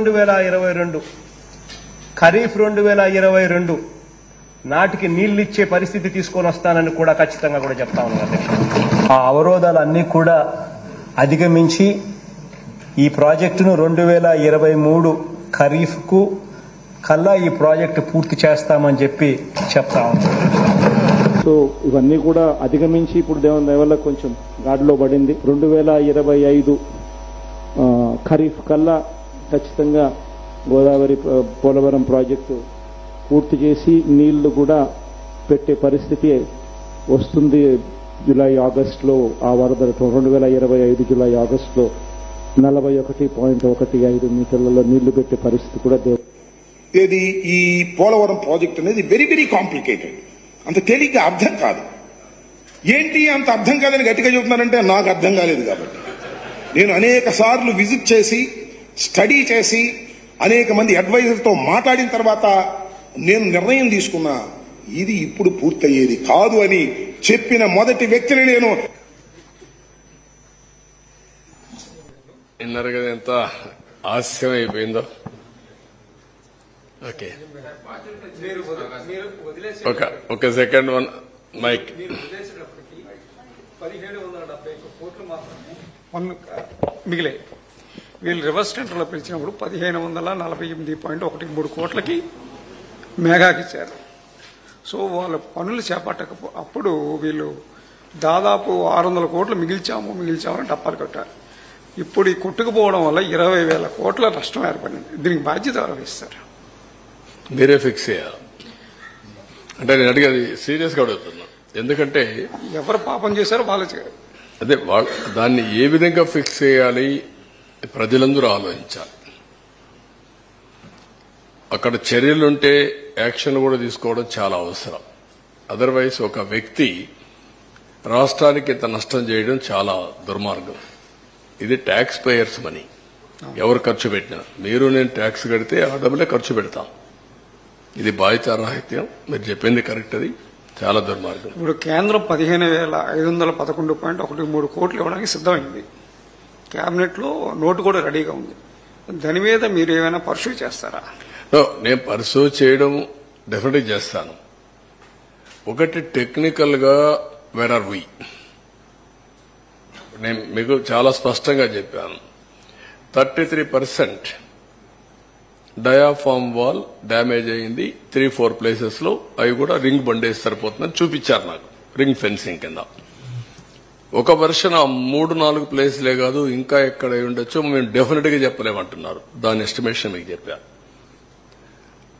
2022 ఖరీఫ్ 2022 నాటికి నీళ్లు ఇచ్చే పరిస్థితి తీసుకొని వస్తానని కూడా ఖచ్చితంగా కూడా చెప్తా ఉన్నాను అధ్యక్ష. ఆ అవరోధాలన్నీ కూడా అధిగమించి ఈ ప్రాజెక్టును 2023 ఖరీఫ్ కు కల్లా ఈ ప్రాజెక్టు పూర్తి చేస్తామని చెప్పి చెప్తా ఉన్నాను. సో ఇవన్నీ కూడా అధిగమించి ఇప్పుడు దేవుని దయ వల్ల కొంచెం గాడిలో పడింది. 2025 ఖరీఫ్ కల్లా ఖచ్చితంగా గోదావరి పోలవరం ప్రాజెక్టు పూర్తి చేసి నీళ్లు కూడా పెట్టే పరిస్థితి వస్తుంది. జూలై ఆగస్టులో ఆ వరద 2025 జూలై ఆగస్టులో 41.15 మీటర్లలో నీళ్లు పెట్టే పరిస్థితి కూడా ఏది ఈ పోలవరం ప్రాజెక్ట్ అనేది వెరీ వెరీ కాంప్లికేటెడ్. అంత తేలిగ్గా అర్థం కాదు. ఏంటి అంత అర్థం కాదని గట్టిగా చెబుతున్నారంటే నాకు అర్థం కాలేదు కాబట్టి నేను అనేక సార్లు విజిట్ చేసి స్టడీ చేసి అనేక మంది అడ్వైజర్తో మాట్లాడిన తర్వాత నేను నిర్ణయం తీసుకున్నా ఇది ఇప్పుడు పూర్తయ్యేది కాదు అని చెప్పిన మొదటి వ్యక్తిని నేను. విన్నారు కదా ఎంత ఆలస్యం అయిపోయిందో. ఓకే ఒక సెకండ్ వన్ మైక్. 1770 కోట్లు మాత్రమే మిగిలే. వీళ్ళు రివర్స్ టెండర్లో పిలిచినప్పుడు 1548.13 కోట్లకి మేఘాకి ఇచ్చారు. సో వాళ్ళ పనులు అప్పుడు వీళ్ళు దాదాపు 600 కోట్లు మిగిల్చామని టప్పాలు కట్టారు. ఇప్పుడు ఈ కొట్టుకుపోవడం వల్ల 20,000 కోట్ల నష్టం ఏర్పడింది. దీనికి బాధ్యత ఎవరు వహిస్తారు? మీరే ఫిక్స్ చేయాలి అంటే నేను అడిగేది సీరియస్గా అడుగుతున్నా. ఎందుకంటే ఎవరు పాపం చేశారో వాళ్ళు అదే దాన్ని ఏ విధంగా ఫిక్స్ చేయాలి ప్రజలందరూ ఆలోచించాలి. అక్కడ చర్యలుంటే యాక్షన్ కూడా తీసుకోవడం చాలా అవసరం. అదర్వైజ్ ఒక వ్యక్తి రాష్ట్రానికి ఇంత నష్టం చేయడం చాలా దుర్మార్గం. ఇది ట్యాక్స్ పేయర్స్ మనీ. ఎవరు ఖర్చు పెట్టినా మీరు నేను ట్యాక్స్ కడితే ఆ డబ్బులే ఖర్చు పెడతాం. ఇది బాధ్యతారాహిత్యం. మీరు చెప్పింది కరెక్ట్. అది చాలా దుర్మార్గం. ఇప్పుడు కేంద్రం 15,511.13 కోట్లు ఇవ్వడానికి సిద్ధమైంది. కేబినెట్ లో నోటు కూడా రెడీగా ఉంది. దాని మీద మీరు ఏమైనా పర్సూ చేస్తారా? నేను పర్సూ చేయడం డెఫినెట్గా చేస్తాను. ఒకటి టెక్నికల్ గా వేర్ ఆర్ వి నేను మీకు చాలా స్పష్టంగా చెప్పాను. 33% డయాఫామ్ వాల్ డ్యామేజ్ అయింది 3-4 ప్లేసెస్ లో. అవి కూడా రింగ్ బండేసి సరిపోతుందని చూపించారు నాకు, రింగ్ ఫెన్సింగ్ కింద. ఒక వర్షన్ 3-4 ప్లేస్లే కాదు ఇంకా ఎక్కడ ఉండొచ్చో మేము డెఫినెట్ గా చెప్పలేమంటున్నారు. దాని ఎస్టిమేషన్ మీకు చెప్పాను.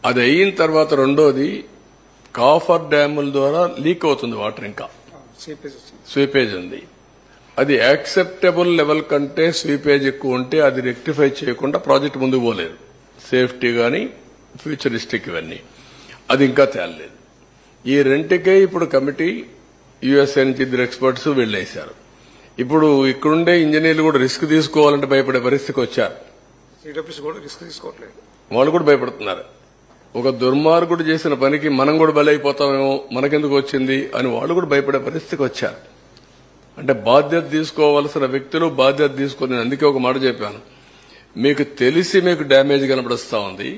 అది అయిన తర్వాత రెండోది కాఫర్ డ్యాముల ద్వారా లీక్ అవుతుంది వాటర్. ఇంకా స్వీపేజ్ ఉంది. అది యాక్సెప్టబుల్ లెవెల్ కంటే స్వీపేజ్ ఎక్కువ ఉంటే అది రెక్టిఫై చేయకుండా ప్రాజెక్ట్ ముందుకు పోలేదు. సేఫ్టీ గానీ ఫ్యూచరిస్టిక్ ఇవన్నీ అది ఇంకా తేలలేదు. ఈ రెంటికే ఇప్పుడు కమిటీ యుఎస్ఏ నుంచి 2 ఎక్స్పర్ట్స్ వెళ్లేశారు. ఇప్పుడు ఇక్కడుండే ఇంజనీర్లు కూడా రిస్క్ తీసుకోవాలంటే భయపడే పరిస్థితికి వచ్చారు. వాళ్ళు కూడా భయపడుతున్నారు. ఒక దుర్మార్గుడు చేసిన పనికి మనం కూడా బలైపోతామేమో, మనకెందుకు వచ్చింది అని వాళ్ళు కూడా భయపడే పరిస్థితికి వచ్చారు. అంటే బాధ్యత తీసుకోవాల్సిన వ్యక్తులు బాధ్యత తీసుకుని. అందుకే ఒక మాట చెప్పాను, మీకు తెలిసి మీకు డ్యామేజ్ కనపడుస్తా ఉంది,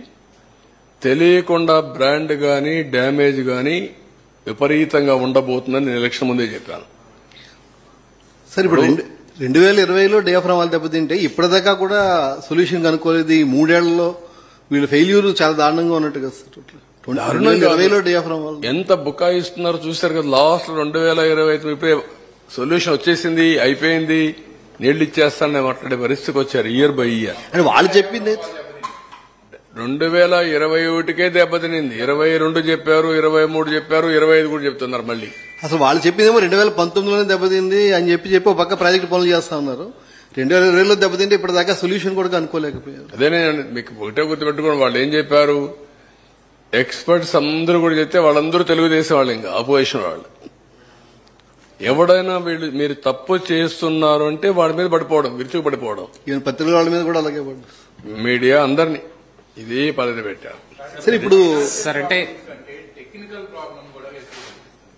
తెలియకుండా బ్రాండ్ గానీ డ్యామేజ్ గానీ విపరీతంగా ఉండబోతుందని నేను ఎలక్షన్ ముందే చెప్పాను. సార్ ఇప్పుడు 2020లో డయాఫ్రామ్ వాళ్ళు దెబ్బతింటే ఇప్పటిదాకా కూడా సొల్యూషన్ కనుక్కోలేదు. ఈ 3 ఏళ్లలో వీళ్ళ ఫెయిల్యూర్ చాలా దారుణంగా ఉన్నట్టు కదా సార్. 2020లో డయాఫ్రామ్ వాళ్ళు ఎంత బుకాయిస్తున్నారో చూశారు కదా. లాస్ట్ 2025 ఇప్పుడే సొల్యూషన్ వచ్చేసింది, అయిపోయింది, నీళ్లు ఇచ్చేస్తానని మాట్లాడే పరిస్థితికి వచ్చారు. ఇయర్ బై ఇయర్ అని వాళ్ళు చెప్పింది. 2021కే దెబ్బతినింది. 22 చెప్పారు, 23 చెప్పారు, 25 కూడా చెప్తున్నారు మళ్ళీ. అసలు వాళ్ళు చెప్పిందేమో 2019లోనే దెబ్బతింది అని చెప్పి ఒక పక్క ప్రాజెక్టు పనులు చేస్తా ఉన్నారు. 2020లో దెబ్బతింటే ఇప్పటిదాకా సొల్యూషన్ కూడా కనుక్కోలేకపోయారు. అదేనే మీకు ఒకటే గుర్తుపెట్టుకోండి. వాళ్ళు ఏం చెప్పారు, ఎక్స్పర్ట్స్ అందరూ కూడా చెప్తే వాళ్ళందరూ తెలుగుదేశం వాళ్ళు, ఇంకా అపోజిషన్ వాళ్ళు. ఎవడైనా మీరు తప్పు చేస్తున్నారు అంటే వాడి మీద పడిపోవడం, విరుచుకు పడిపోవడం. పత్రికల వాళ్ళ మీద కూడా అలాగే పడ్డారు. మీడియా అందరినీ ఇదే పద్ధతి పెట్టారు. సరే ఇప్పుడు సార్ అంటే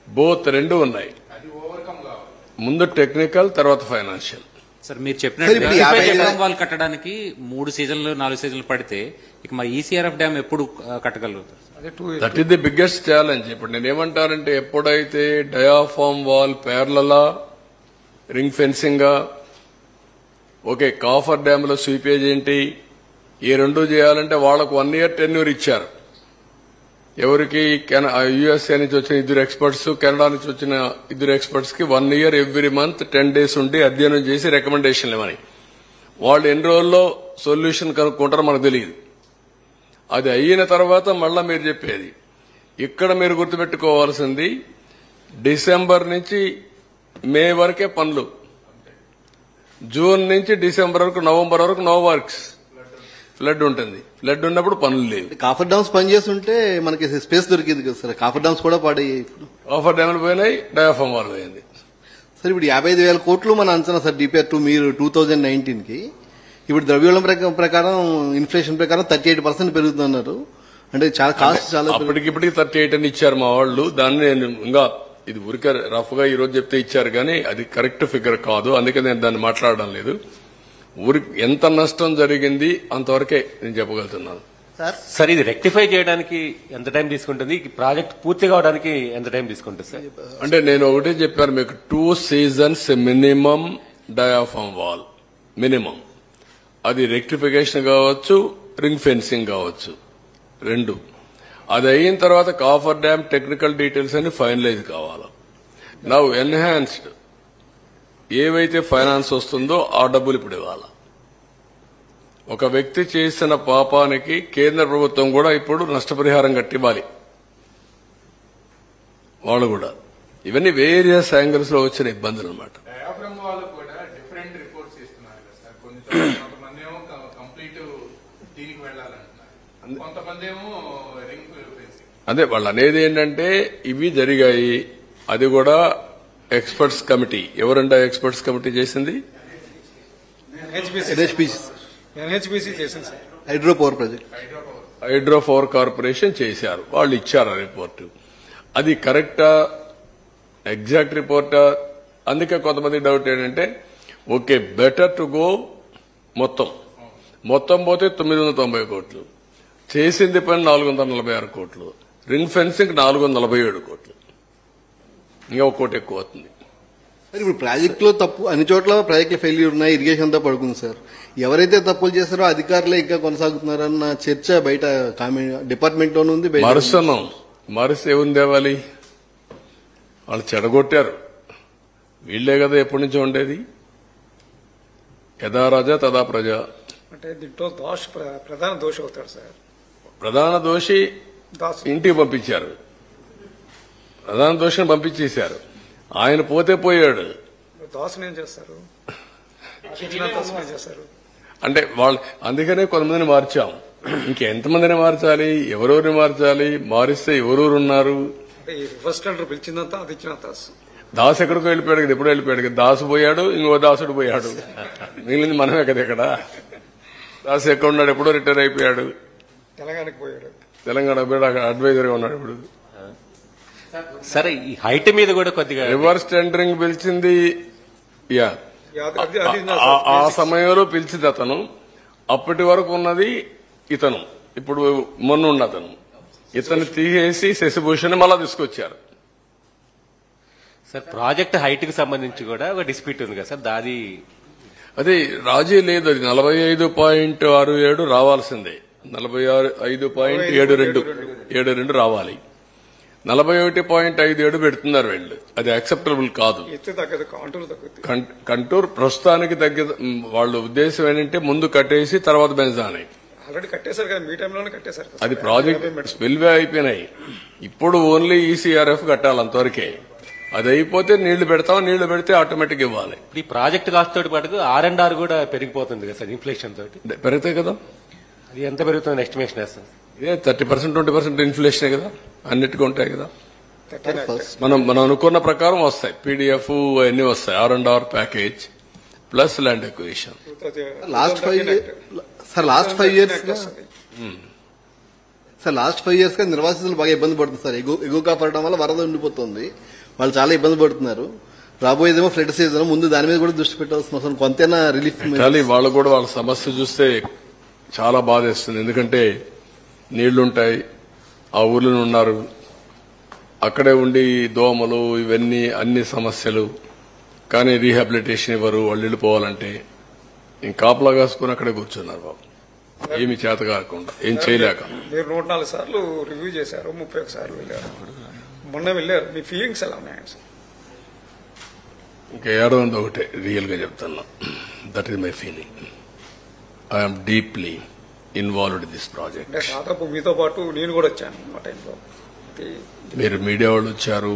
బోత్ రెండు ఉన్నాయి. ముందు టెక్నికల్, తర్వాత ఫైనాన్షియల్. సార్ మీరు సార్, ఇప్పుడు 50 చెప్పినట్టు వాళ్ళు కట్టడానికి 3 సీజన్లు 4 సీజన్లు పడితే ఇక మరి ఈసీఆర్ఎఫ్ డ్యామ్ ఎప్పుడు కట్టగలుగుతారు? అదే 2 that is the biggest challenge. ఇప్పుడు నేనేమంటానంటే ఎప్పుడైతే డయాఫామ్ వాల్ పేర్లలా ring fencing okay coffer dam లో స్వీపేజ్ ఏంటి ఈ రెండు చేయాలంటే వాళ్ళకు 1 year టెన్యూర్ ఇచ్చారు. ఎవరికి యుఎస్ఏ నుంచి వచ్చిన 2 ఎక్స్పర్ట్స్, కెనడా నుంచి వచ్చిన 2 ఎక్స్పర్ట్స్ కి 1 year ఎవ్రీ మంత్ 10 days ఉండి అధ్యయనం చేసి రికమెండేషన్లు ఇవ్వని. వాళ్ళు ఎన్ని రోజుల్లో సొల్యూషన్ కనుక్కుంటారో మనకు తెలియదు. అది అయిన తర్వాత మళ్ళా మీరు చెప్పేది ఇక్కడ మీరు గుర్తుపెట్టుకోవాల్సింది డిసెంబర్ నుంచి మే వరకే పనులు, జూన్ నుంచి డిసెంబర్ వరకు నవంబర్ వరకు నో వర్క్స్. ఫ్లడ్ ఉంటుంది, ఫ్లడ్ ఉన్నప్పుడు పనులు లేవు. కాఫర్ డామ్స్ పనిచేస్తుంటే మనకి స్పేస్ దొరికింది కదా సార్, కాఫర్ డామ్స్ కూడా పాడయ్యాయి. ఇప్పుడు కాఫర్ డ్యామ్లు పోయినాయి, డయాఫామ్ వాల్ పోయింది. సార్ ఇప్పుడు 55,000 కోట్లు మన అంచనా సార్ డిపిఆర్ 2 మీరు 2019 కి. ఇప్పుడు ద్రవ్యోళం ప్రకారం ఇన్ఫ్లేషన్ ప్రకారం 38% పెరుగుతున్నారు. అంటే చాలా కాస్ట్ చాలా అప్పటికిప్పటికి 38 అని ఇచ్చారు మా వాళ్ళు. దాన్ని నేను ఇంకా ఇది ఊరికే రఫ్ గా ఈ రోజు చెప్తే ఇచ్చారు కానీ అది కరెక్ట్ ఫిగర్ కాదు, అందుకే నేను దాన్ని మాట్లాడడం లేదు. ఊరికి ఎంత నష్టం జరిగింది అంతవరకే నేను చెప్పగలుగుతున్నాను. సార్ ఇది రెక్టిఫై చేయడానికి ఎంత టైం తీసుకుంటుంది, ఈ ప్రాజెక్ట్ పూర్తి కావడానికి ఎంత టైం తీసుకుంటుంది సార్? అంటే నేను ఒకటే చెప్పాను మీకు, 2 seasons minimum diaphragm wall minimum. అది రెక్టిఫికేషన్ కావచ్చు, రింగ్ ఫెన్సింగ్ కావచ్చు, 2. అది అయిన తర్వాత కాఫర్ డ్యామ్ టెక్నికల్ డీటెయిల్స్ అన్ని ఫైనలైజ్ కావాలి. నౌ ఎన్హాన్స్డ్ ఏవైతే ఫైనాన్స్ వస్తుందో ఆ డబ్బులు ఇప్పుడు ఇవ్వాలి. ఒక వ్యక్తి చేసిన పాపానికి కేంద్ర ప్రభుత్వం కూడా ఇప్పుడు నష్టపరిహారం కట్టివ్వాలి వాళ్ళు కూడా. ఇవన్నీ వేరియస్ యాంగిల్స్ లో వచ్చిన ఇబ్బందులు అనమాట. డయాఫ్రమ్ వాళ్ళు కూడా డిఫరెంట్ రిపోర్ట్స్ ఇస్తున్నారు కదా సార్. కొంతమంది ఏమో కంప్లీట్ దీనికి వెళ్లాలంటున్నారు, కొంతమంది ఏమో రింగ్ ఫెన్సింగ్. అదే వాళ్ళు అనేది ఏంటంటే ఇవి జరిగాయి. అది కూడా ఎక్స్పర్ట్స్ కమిటీ. ఎవరంటే ఎక్స్పర్ట్స్ కమిటీ చేసింది? ఎన్హెచ్పిసి చేసింది sir. Hydro power project, hydro power corporation చేశారు. వాళ్ళు ఇచ్చారు ఆ రిపోర్టు. అది కరెక్టా, ఎగ్జాక్ట్ రిపోర్టా? అందుకే కొంతమంది డౌట్ ఏంటంటే ఓకే బెటర్ టు గో మొత్తం పోతే 990 కోట్లు, చేసింది పని 446 కోట్లు, రింగ్ ఫెన్సింగ్ 447 కోట్లు, ఇంకా ఒక్కోటి ఎక్కువ అవుతుంది. ఇప్పుడు ప్రాజెక్టులో తప్పు అన్ని చోట్ల ప్రాజెక్టులు ఫెయిల్యూర్ ఉన్నాయి, ఇరిగేషన్ అంతా పడుకుంది సార్. ఎవరైతే తప్పులు చేశారో అధికారులే ఇంకా కొనసాగుతున్నారన్న చర్చ బయట డిపార్ట్మెంట్ లోనే ఉంది. మరుస ఏముంది తేవాలి? వాళ్ళు చెడగొట్టారు. వీళ్లే కదా ఎప్పటి నుంచో ఉండేది. యథా రాజా తదా ప్రజ. అంటే దీంట్లో ప్రధాన దోషి అవుతాడు సార్. ప్రధాన దోషి ఇంటికి పంపించారు, ప్రధాన దోషిని పంపించేశారు. ఆయన పోతే పోయాడు. దోషం ఏం చేస్తారు అంటే వాళ్ళు అందుకనే కొంతమందిని మార్చాం. ఇంకెంతమందిని మార్చాలి, ఎవరెవరిని మార్చాలి, మారిస్తే ఎవరెవరు ఉన్నారు? రివర్స్ టెండర్ పిలిచిందంతా అది ఇచ్చినంత. దాసు ఎక్కడికో వెళ్ళిపోయాడు కదా, ఎప్పుడో వెళ్ళిపోయాడు కదా. దాసు పోయాడు, ఇంకో దాసుడు పోయాడు, మిగిలింది మనమే కదా. ఇక్కడ దాసు ఎక్కడ ఉన్నాడు? ఎప్పుడో రిటైర్ అయిపోయాడు, తెలంగాణకు పోయాడు. తెలంగాణ పోయాడు, అక్కడ అడ్వైజర్ గా ఉన్నాడు ఇప్పుడు. సరే ఈ హైట్ మీద కూడా కొద్దిగా రివర్స్ టెండరింగ్ పిలిచింది. ఆ సమయంలో పిలిచింది అతను. అప్పటి వరకు ఉన్నది ఇతను, ఇప్పుడు మొన్న ఉన్న అతను. ఇతను తీసేసి శశిభూషణ్ మళ్ళా తీసుకొచ్చారు. సార్ ప్రాజెక్ట్ హైట్ కి సంబంధించి కూడా ఒక డిస్ప్యూట్ ఉంది కదా సార్, దాది అదే రాజీ లేదు. అది 45.67 రావాల్సిందే, 45.72 రావాలి. 41.57 పెడుతున్నారు వీళ్ళు. అది యాక్సెప్టబుల్ కాదు. కంటూర్ ప్రస్తుతానికి వాళ్ళ ఉద్దేశం ఏంటంటే ముందు కట్టేసి తర్వాత పెంచాలి. ఆల్రెడీ కట్టేశారు కదా, మీ టైంలోనే కట్టేశారు. అది ప్రాజెక్ట్ స్పిల్వే అయిపోయినాయి. ఇప్పుడు ఓన్లీ ఈసీఆర్ఎఫ్ కట్టాలి, అంతవరకే. అది అయిపోతే నీళ్లు పెడతాం, నీళ్లు పెడితే ఆటోమేటిక్ ఇవ్వాలి. ఈ ప్రాజెక్ట్ కాస్ట్ తోటి పాటు R&R కూడా పెరిగిపోతుంది కదా సార్ ఇన్ఫ్లేషన్ తోటి. పెరుగుతాయి కదా. అది ఎంత పెరుగుతుంది ఎస్టిమేషన్ సార్? 30% 20% ఇన్ఫ్లేషన్ కదా, అన్నిటికీ ఉంటాయి కదా. మనం అనుకున్న ప్రకారం వస్తాయి. పీడీఎఫ్ అన్ని వస్తాయి. R&R package plus land acquisition. Last 5 years గా నిర్వాసితులు బాగా ఇబ్బంది పడుతుంది సార్. ఎగువ కాపాడడం వల్ల వరద ఉండిపోతుంది, వాళ్ళు చాలా ఇబ్బంది పడుతున్నారు. రాబోయేదేమో ఫ్లడ్ సీజన్, ముందు దాని మీద కూడా దృష్టి పెట్టాల్సిన అవసరం, కొంతైనా రిలీఫ్ కానీ వాళ్ళు కూడా వాళ్ళ సమస్య చూస్తే చాలా బాధేస్తుంది. ఎందుకంటే నీళ్లుంటాయి, ఆ ఊర్లో ఉన్నారు, అక్కడే ఉండి దోమలు ఇవన్నీ అన్ని సమస్యలు, కానీ రీహాబిలిటేషన్ ఇవ్వరు. వాళ్ళు వెళ్ళిపోవాలంటే కాపలా కాసుకుని అక్కడే కూర్చున్నారు బాబు, ఏమి చేత కాకుండా, ఏం చేయలేక. మీరు 104 సార్లు రివ్యూ చేశారు, 31 సార్లు వెళ్ళారు, మొన్న వెళ్ళారు. మీ ఫీలింగ్స్ ఎలా ఉన్నాయండి సార్? ఇంకా ఏడవంది ఒకటే రియల్ గా చెప్తున్నా, that is my feeling. I'm deeply involved in this project. అంటే దాదాపు మీతో పాటు నేను కూడా వచ్చాను ఆ టైంలో. మీరు మీడియా వాళ్ళు వచ్చారు,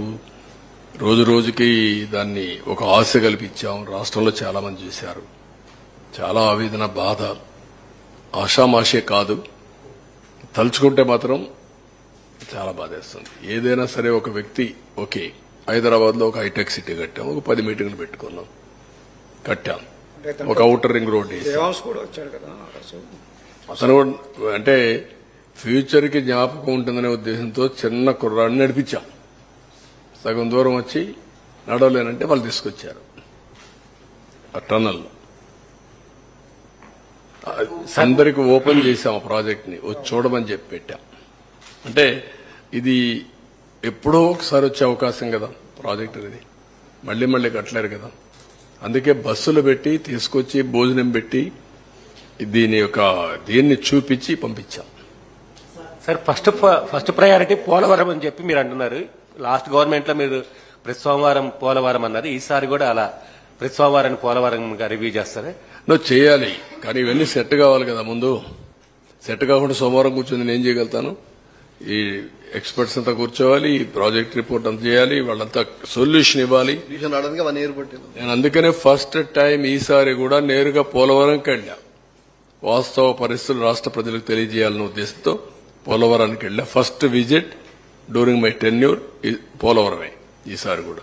రోజు రోజుకి దాన్ని ఒక ఆశ కల్పించాం. రాష్ట్రంలో చాలా మంది చూశారు. చాలా ఆవేదన, బాధ, ఆషామాషే కాదు, తలుచుకుంటే మాత్రం చాలా బాధేస్తుంది. ఏదైనా సరే ఒక వ్యక్తి, ఓకే, హైదరాబాద్ లో ఒక హైటెక్ సిటీ కట్టాం, ఒక 10 మీటింగ్లు పెట్టుకున్నాం, కట్టాం, ఒక ఔటర్ రింగ్ రోడ్ వేసాం. దేవాంశ్ కూడా వచ్చాడు కదా అతను అంటే ఫ్యూచర్ కి జ్ఞాపకం ఉంటుందనే ఉద్దేశంతో చిన్న కుర్రాడిని నడిపించాం. సగం దూరం వచ్చి నడవలేనంటే వాళ్ళు తీసుకొచ్చారు ఆ టన్నల్. అందరికి ఓపెన్ చేశాం ఆ ప్రాజెక్ట్ ని, వచ్చి చూడమని చెప్పి పెట్టాం. అంటే ఇది ఎప్పుడో ఒకసారి వచ్చే అవకాశం కదా ప్రాజెక్ట్ అనేది, మళ్లీ మళ్లీ కట్టలేరు కదా. అందుకే బస్సులు పెట్టి తీసుకొచ్చి భోజనం పెట్టి దీన్ని చూపించి పంపించాం. సార్ ఫస్ట్ ప్రయారిటీ పోలవరం అని చెప్పి మీరు అంటున్నారు. లాస్ట్ గవర్నమెంట్ లో మీరు ప్రతి సోమవారం పోలవరం అన్నారు, ఈసారి కూడా అలా ప్రతి సోమవారం పోలవరం రివ్యూ చేస్తారా? నువ్వు చేయాలి, కానీ ఇవన్నీ సెట్ కావాలి కదా. ముందు సెట్ కాకుండా సోమవారం కూర్చొని నేను చేయగలుగుతాను? ఈ ఎక్స్పర్ట్స్ అంతా కూర్చోవాలి, ఈ ప్రాజెక్ట్ రిపోర్ట్ అంతా చేయాలి, వాళ్ళంతా సొల్యూషన్ ఇవ్వాలి. రావడానికి 1 year పట్టింది. నేను అందుకనే ఫస్ట్ టైం ఈసారి కూడా నేరుగా పోలవరంకి వెళ్ళా. వాస్తవ పరిస్థితులు రాష్ట్ర ప్రజలకు తెలియజేయాలన్న ఉద్దేశంతో పోలవరానికి వెళ్ళా. First visit during my tenure పోలవరమే ఈసారి కూడా.